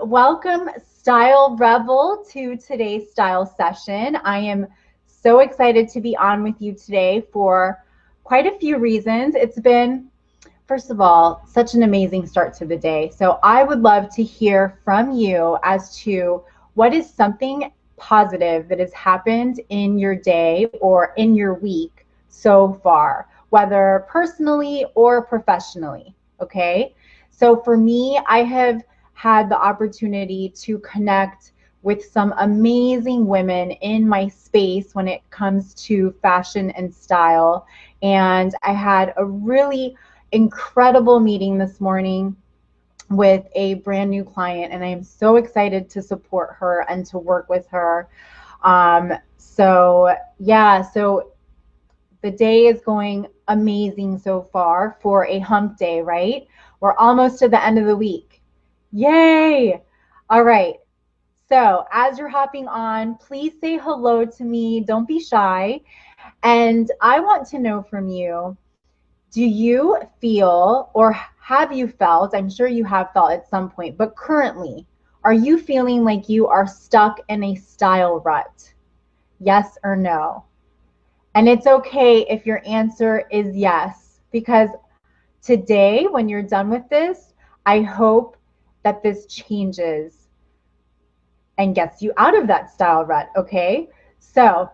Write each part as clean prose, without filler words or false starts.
Welcome, Style Rebel, to today's style session. I am so excited to be on with you today for quite a few reasons. It's been, first of all, such an amazing start to the day. So I would love to hear from you as to what is something positive that has happened in your day or in your week so far, whether personally or professionally. Okay. So for me, I have had the opportunity to connect with some amazing women in my space when it comes to fashion and style. And I had a really incredible meeting this morning with a brand new client, and I am so excited to support her and to work with her. So the day is going amazing so far for a hump day, right? We're almost to the end of the week. Yay! All right. So as you're hopping on, please say hello to me. Don't be shy. And I want to know from you, do you feel, or have you felt, I'm sure you have felt at some point, but currently, are you feeling like you are stuck in a style rut? Yes or no? And it's okay if your answer is yes, because today, when you're done with this, I hope that this changes and gets you out of that style rut, okay? So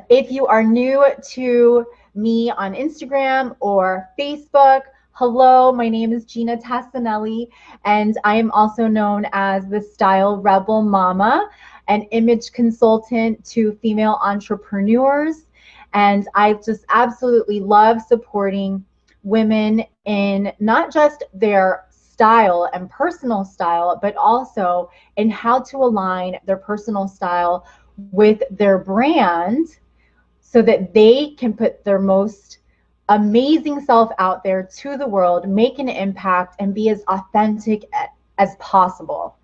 if you are new to me on Instagram or Facebook, hello, my name is Ginna Tassinelli, and I am also known as the Style Rebel Mama, an image consultant to female entrepreneurs. And I just absolutely love supporting women in not just their style and personal style, but also in how to align their personal style with their brand so that they can put their most amazing self out there to the world, make an impact, and be as authentic as possible.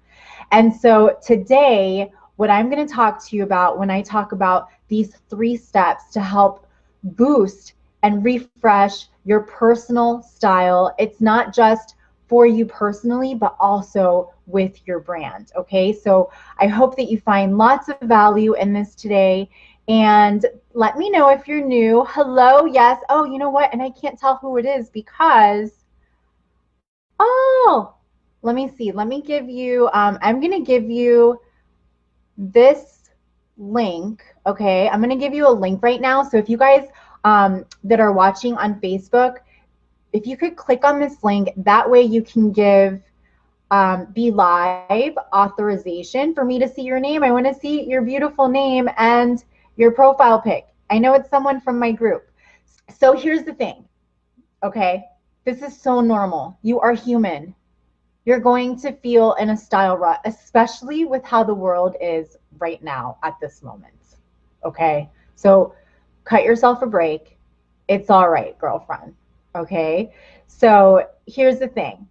And so today, what I'm going to talk to you about when I talk about these 3 steps to help boost and refresh your personal style, it's not just for you personally, but also with your brand. Okay, so I hope that you find lots of value in this today. And let me know if you're new. Hello, yes. Oh, you know what? And I can't tell who it is because, oh, let me see. Let me give you, I'm going to give you this link. Okay, I'm going to give you a link right now. So if you guys that are watching on Facebook, if you could click on this link, that way you can give be live authorization for me to see your name. I want to see your beautiful name and your profile pic. I know it's someone from my group. So here's the thing, okay? This is so normal. You are human. You're going to feel in a style rut, especially with how the world is right now at this moment, okay? So cut yourself a break. It's all right, girlfriend, okay? So here's the thing.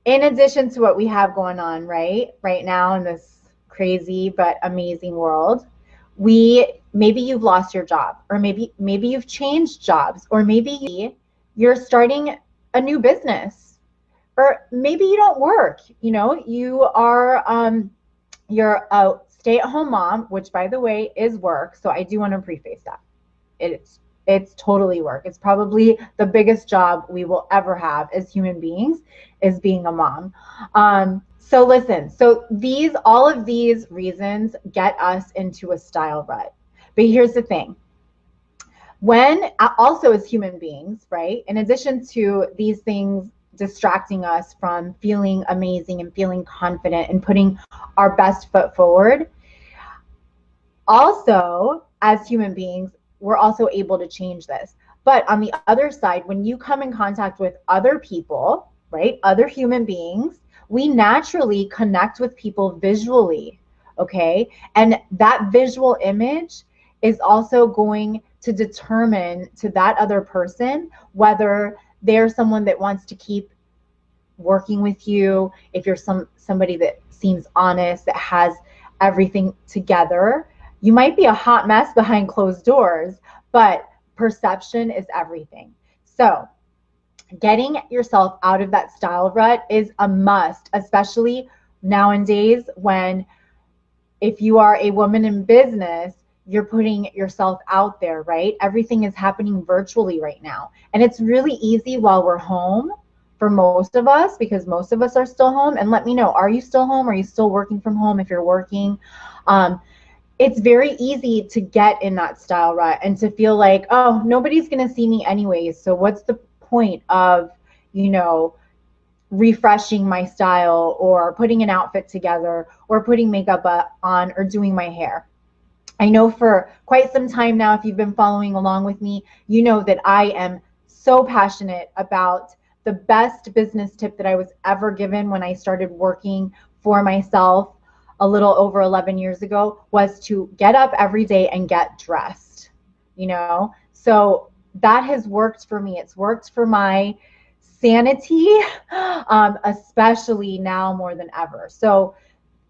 In addition to what we have going on right now in this crazy but amazing world, maybe you've lost your job, or maybe you've changed jobs, or maybe you're starting a new business, or maybe you don't work. You know, you're a stay-at-home mom, which by the way is work. So I do want to preface that it's totally work. It's probably the biggest job we will ever have as human beings, is being a mom. So listen, so all of these reasons get us into a style rut. But here's the thing. When also as human beings, right, in addition to these things distracting us from feeling amazing and feeling confident and putting our best foot forward, also as human beings, we're also able to change this. But on the other side, when you come in contact with other people, right, other human beings, we naturally connect with people visually, okay? And that visual image is also going to determine to that other person whether they're someone that wants to keep working with you, if you're somebody that seems honest, that has everything together. You might be a hot mess behind closed doors, but perception is everything. So getting yourself out of that style rut is a must, especially nowadays, when if you are a woman in business, you're putting yourself out there, right? Everything is happening virtually right now. And it's really easy while we're home for most of us, because most of us are still home. And let me know, are you still home? Are you still working from home if you're working? It's very easy to get in that style rut and to feel like, oh, nobody's going to see me anyways. So what's the point of, refreshing my style or putting an outfit together or putting makeup on or doing my hair? I know for quite some time now, if you've been following along with me, you know that I am so passionate about the best business tip that I was ever given when I started working for myself a little over 11 years ago was to get up every day and get dressed, So that has worked for me. It's worked for my sanity, especially now more than ever. So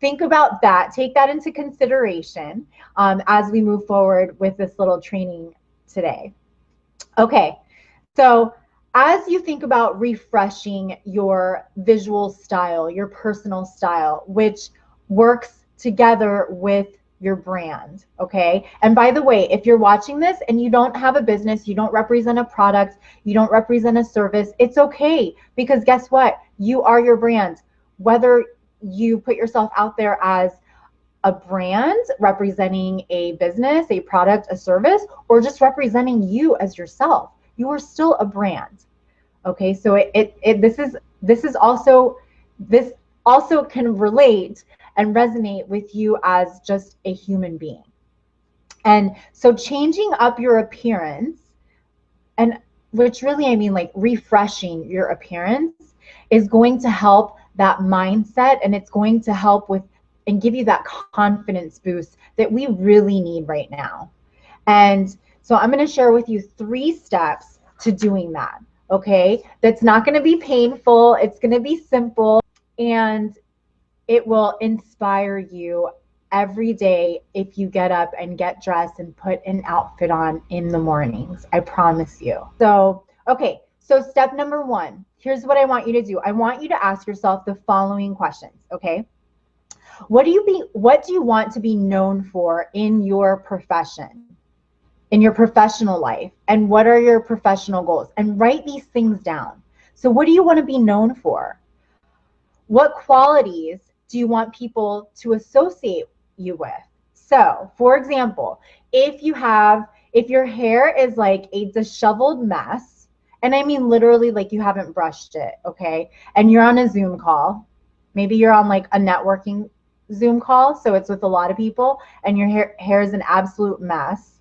think about that. Take that into consideration as we move forward with this little training today. Okay, so as you think about refreshing your visual style, your personal style, which works together with your brand, okay? And by the way, if you're watching this and you don't have a business, you don't represent a product, you don't represent a service, it's okay, because guess what? You are your brand. Whether you put yourself out there as a brand representing a business, a product, a service, or just representing you as yourself, you are still a brand. Okay, so this also can relate and resonate with you as just a human being. And so changing up your appearance, and which really I mean like refreshing your appearance, is going to help that mindset, and it's going to help with and give you that confidence boost that we really need right now. And so I'm going to share with you 3 steps to doing that. Okay, that's not going to be painful. It's going to be simple, and it will inspire you every day if you get up and get dressed and put an outfit on in the mornings. I promise you. So, okay, so step number 1, here's what I want you to do. I want you to ask yourself the following questions, okay? What do you want to be known for in your profession, in your professional life? And what are your professional goals? And write these things down. So what do you want to be known for? What qualities do you want people to associate you with? So, for example, if your hair is like a disheveled mess, and I mean literally like you haven't brushed it, okay, and you're on a Zoom call, maybe you're on like a networking Zoom call, so it's with a lot of people, and your hair is an absolute mess,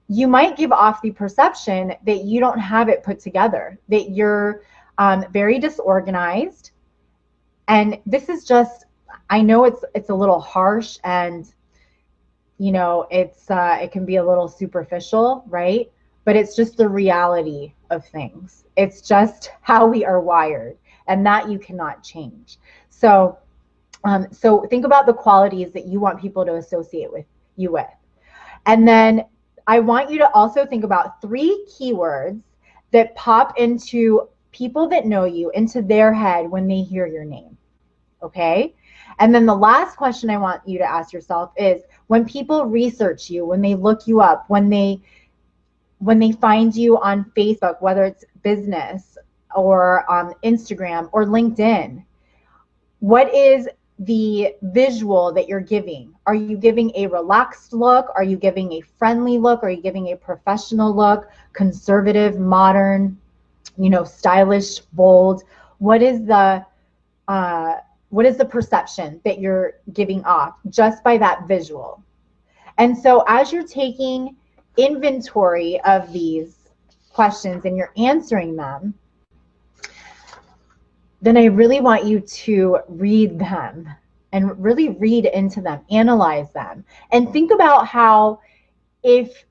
you might give off the perception that you don't have it put together, that you're very disorganized. And this is just, I know it's a little harsh, and it can be a little superficial, right? But it's just the reality of things. It's just how we are wired, and that you cannot change. So think about the qualities that you want people to associate with you with. And then I want you to also think about 3 keywords that pop into people that know you, into their head when they hear your name. Okay? And then the last question I want you to ask yourself is, when people research you, when they look you up, when they find you on Facebook, whether it's business or on Instagram or LinkedIn, what is the visual that you're giving? Are you giving a relaxed look? Are you giving a friendly look? Are you giving a professional look, conservative, modern, stylish, bold? What is the perception that you're giving off just by that visual? And so as you're taking inventory of these questions and you're answering them, then I really want you to read them and really read into them, analyze them, and think about how, if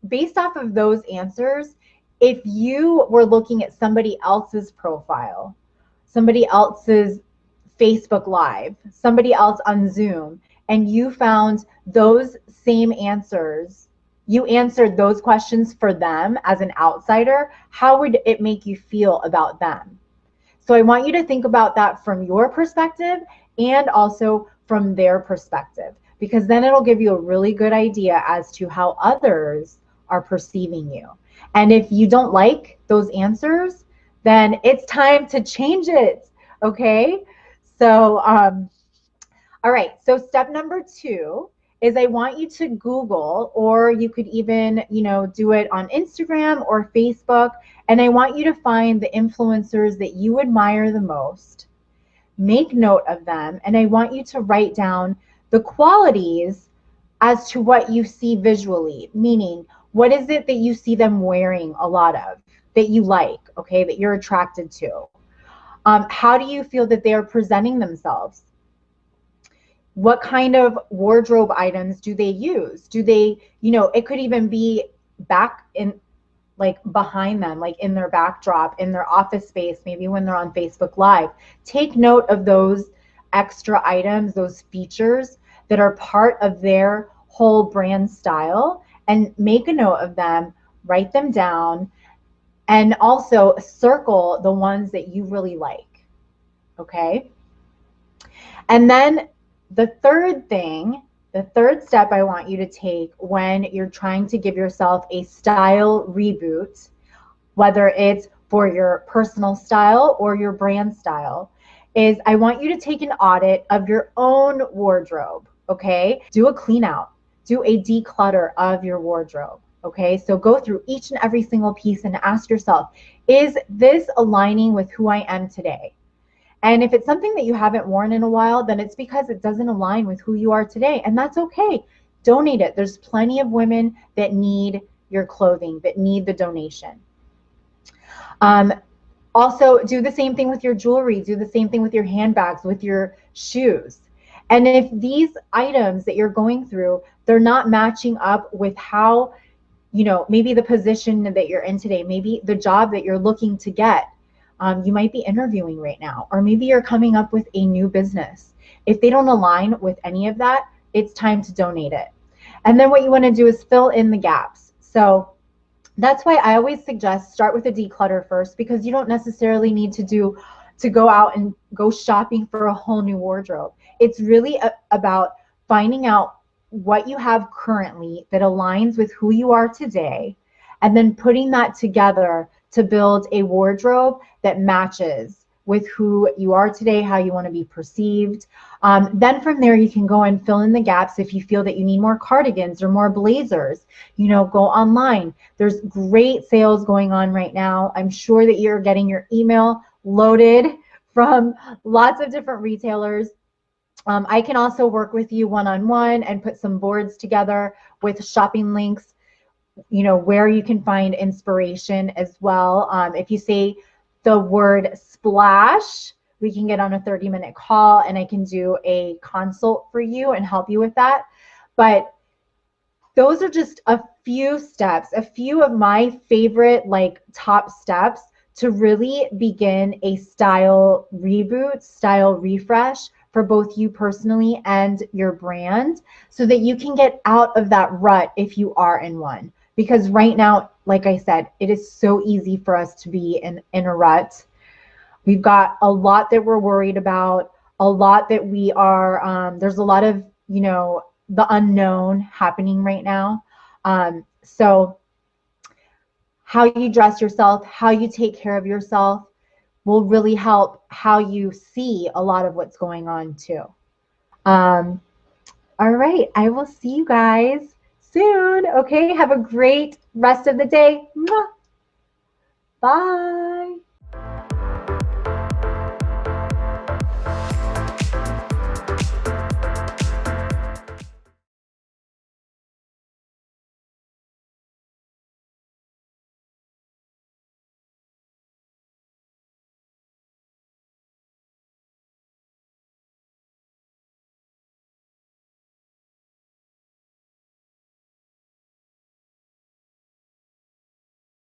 based off of those answers, if you were looking at somebody else's profile, somebody else's Facebook Live, somebody else on Zoom, and you found those same answers, you answered those questions for them as an outsider, how would it make you feel about them? So I want you to think about that from your perspective and also from their perspective, because then it'll give you a really good idea as to how others are perceiving you. And if you don't like those answers, then it's time to change it. Okay. So, all right. So step number 2 is I want you to Google, or you could even, do it on Instagram or Facebook. And I want you to find the influencers that you admire the most, make note of them, and I want you to write down the qualities as to what you see visually, meaning what is it that you see them wearing a lot of that you like, okay, that you're attracted to? How do you feel that they are presenting themselves? What kind of wardrobe items do they use? Do they, it could even be back in, like behind them, like in their backdrop, in their office space, maybe when they're on Facebook Live. Take note of those extra items, those features that are part of their whole brand style, and make a note of them, write them down, and also circle the ones that you really like. Okay? And then the third step I want you to take when you're trying to give yourself a style reboot, whether it's for your personal style or your brand style, is I want you to take an audit of your own wardrobe, okay? Do a clean out, do a declutter of your wardrobe, okay? So go through each and every single piece and ask yourself, is this aligning with who I am today? And if it's something that you haven't worn in a while, then it's because it doesn't align with who you are today. And that's okay. Donate it. There's plenty of women that need your clothing, that need the donation. Also, do the same thing with your jewelry. Do the same thing with your handbags, with your shoes. And if these items that you're going through, they're not matching up with how, maybe the position that you're in today, maybe the job that you're looking to get, you might be interviewing right now, or maybe you're coming up with a new business. If they don't align with any of that, it's time to donate it. And then what you want to do is fill in the gaps. So that's why I always suggest start with a declutter first, because you don't necessarily need to go out and go shopping for a whole new wardrobe. It's really about finding out what you have currently that aligns with who you are today, and then putting that together to build a wardrobe that matches with who you are today, how you want to be perceived. Then from there, you can go and fill in the gaps. If you feel that you need more cardigans or more blazers, go online. There's great sales going on right now. I'm sure that you're getting your email loaded from lots of different retailers. I can also work with you one-on-one and put some boards together with shopping links, where you can find inspiration as well. If you say the word splash, we can get on a 30-minute call and I can do a consult for you and help you with that. But those are just a few steps, a few of my favorite top steps to really begin a style reboot, style refresh for both you personally and your brand, so that you can get out of that rut if you are in one. Because right now, like I said, it is so easy for us to be in a rut. We've got a lot that we're worried about, a lot that we are, there's a lot of, the unknown happening right now. So how you dress yourself, how you take care of yourself will really help how you see a lot of what's going on too. All right, I will see you guys soon. Okay, have a great rest of the day. Bye.